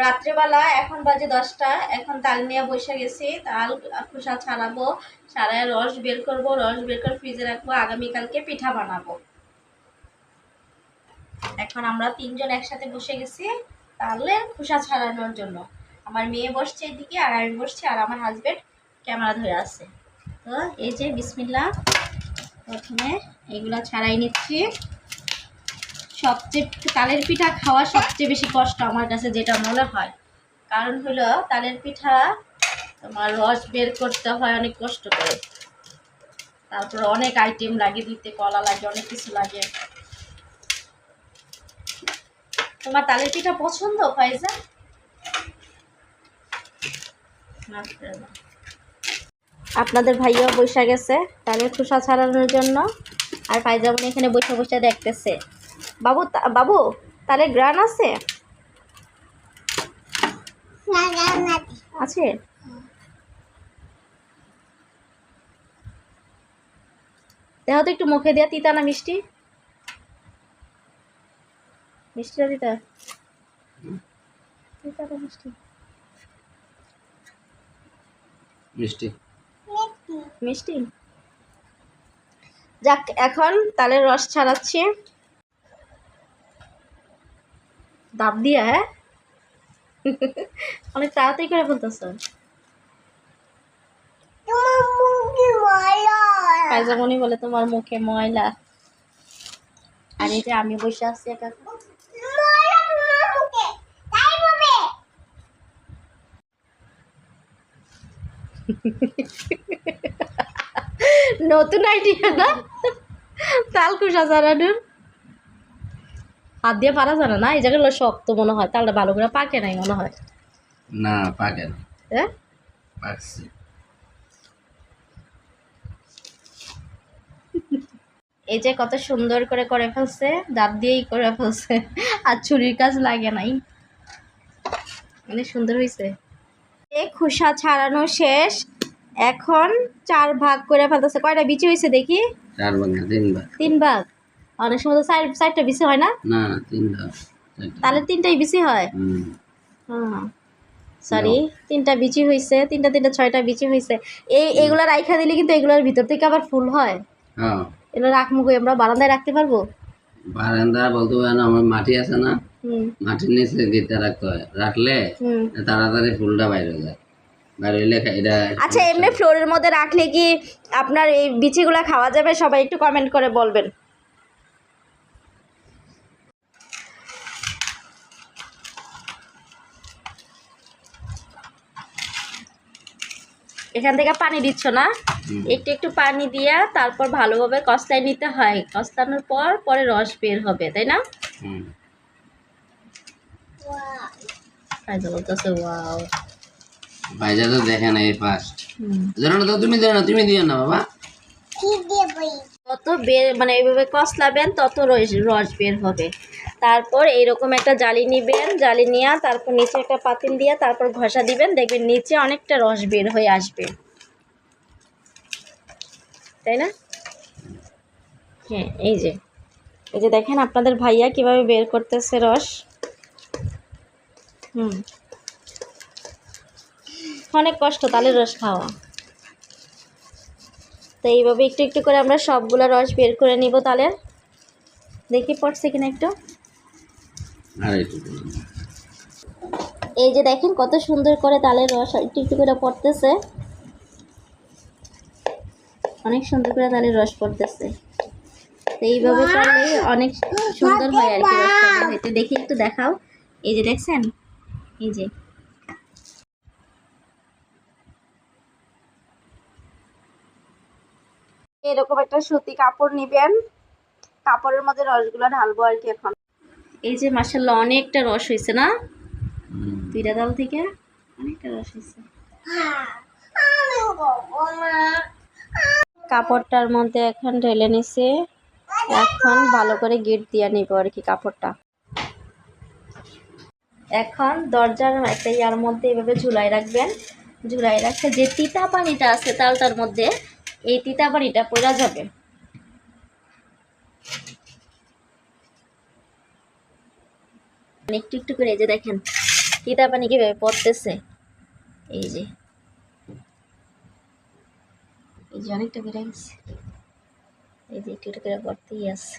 রাত্রেবেলা এখন বাজে 10টা। এখন তাল নিয়ে বসে গেছি, তাল খোসা ছাড়াবো, ছাড়ায় রস বের করব, রস বের করে ফ্রিজে রাখবো, আগামীকালকে পিঠা বানাবো। এখন আমরা তিনজন একসাথে বসে গেছি তাহলে খোসা ছাড়ানোর জন্য। আমার মেয়ে বসছে এদিকে, আর আমি বসছি, আর আমার হাজবেন্ড ক্যামেরা ধরে আছে। তো এই যে বিসমিল্লাহ, প্রথমে এগুলা ছাড়াই নিচ্ছি। সবচেয়ে তালের পিঠা খাওয়া সবচেয়ে বেশি কষ্ট আমার কাছে যেটা মনে হয়, কারণ হলো তালের পিঠা তোমার রস বের করতে হয় অনেক কষ্ট করে, তারপর অনেক আইটেম লাগে দিতে, কলা লাগে, অনেক কিছু লাগে। তোমার তালের পিঠা পছন্দ ফাইজা? আপনাদের ভাইয়াও বসে গেছে তালের খোসা ছাড়ানোর জন্য, আর ফাইজামনি এখানে বসে বসে দেখতেছে। বাবু বাবু তালের গ্রান আছে? আছে। দেখো তো একটু মুখে দেওয়া, তিতা না মিষ্টি? মিষ্টিটা দিতা? তিতাটা মিষ্টি? মিষ্টি মিষ্টি। যাক, এখন তালের রস ছাড়াচ্ছি দাব দিয়া। হ্যাঁ, অনেক তাড়াতাড়ি করে ফেলতেছ। ফাইজামনি বলে তোমার মুখে ময়লা, আর এই যে আমি বসে আছি একা। নতুন আইডিয়া না তাল খোসা ছাড়ানোর? হাত দিয়ে পারা জানা না, এই জায়গাগুলো শক্ত মনে হয়, তালটা ভালো করে পাকে নাই মনে হয়। না পাকে না। হ্যাঁ পাকছে। এই যে কত সুন্দর করে করে ফেলছে, দাঁত দিয়েই করে ফেলছে, আর ছুরির কাজ লাগে নাই, অনেক সুন্দর হয়েছে। এই খোসা ছাড়ানো শেষ, এখন 4 ভাগ করে ফেলতেছে। কয়টা বিচি হয়েছে দেখি? 4 ভাগ না 3 ভাগ। 3 ভাগ। অনেক সময় তো 4টা বিচি হয় না? না 3 ভাগ। তাহলে 3টাই বিচি হয়। হ্যাঁ সরি, 3টা বিচি হয়েছে, 3টা 6টা বিচি হয়েছে। এগুলা রাইখা দিলে কিন্তু এগুলোর ভিতর থেকে আবার ফুল হয়। হ্যাঁ, এগুলো রাখবো কই? আমরা বারান্দায় রাখতে পারবো? বারান্দা বলতে হয় না, আমার মাটি আছে না, মাটির নিচে গিয়ে রাখতে হয়, রাখলে তাড়াতাড়ি ফুলটা বাইরে হয়ে যায়। বাইরে হইলে এটা। আচ্ছা, এমনি ফ্লোরের মধ্যে রাখলে কি আপনার এই বিচিগুলা খাওয়া যাবে? সবাই একটু কমেন্ট করে বলবেন। এখান থেকে পানি দিচ্ছ না? একটু একটু পানি দিয়া তারপর ভালোভাবে কষলায় নিতে হয়, কষলানোর পর পরে রস বের হবে, তাই না? বলতেছে ওয়াও, ভাইজা তো দেখে না এই ফার্স্ট। জানো না তো, তুমি দিও না, তুমি দিও না বাবা। যত বের মানে এইভাবে কষলাবেন তত রস বের হবে। তারপর এইরকম একটা জালি নিবেন, জালি নিয়ে তারপর নিচে একটা পাতিল দিয়ে তারপর ঘষা দিবেন, দেখবেন নিচে অনেকটা রস বের হয়ে আসবে, তাই না? হ্যাঁ, এই যে দেখেন আপনাদের ভাইয়া কিভাবে বের করতেছে রস। অনেক কষ্ট তালের রস খাওয়া। তো এইভাবে একটু একটু করে আমরা সবগুলো রস বের করে নিব তালের। দেখি পড়ছে কিনা একটু। এই যে দেখেন কত সুন্দর করে তালের রস একটু একটু করে পড়তেছে, অনেক সুন্দর করে তালের রস পড়তেছে। তো এইভাবে করলে অনেক সুন্দর হয় আর কি রসটা বের হইতে। দেখি একটু দেখাও। এই যে দেখছেন, এই যে এরকম একটা সুতি কাপড় নিবেন, কাপড়ের মধ্যে রসগুলো ঢালবো আর কি। এখন এই যে মাশাআল্লাহ অনেকটা রস হয়েছে না, 2টা ডাল থেকে অনেকটা রস হয়েছে। কাপড়টার মধ্যে এখন ঢেলে নিছে, এখন ভালো করে গিট দিয়ে নিব আর কি কাপড়টা। এখন দরজার একটা ইয়ার মধ্যে এভাবে ঝুলাই রাখবেন, ঝুলাই রাখতে যে তিতা পানিটা আছে তালটার মধ্যে, এই তিতা পানিটা পড়া যাবে। একটু একটু করে এই যে দেখেন তিতা পানি কীভাবে পড়তেছে, এই যে অনেকটা বেড়ে গেছে, এই যে একটু একটু করে পড়তেই আছে।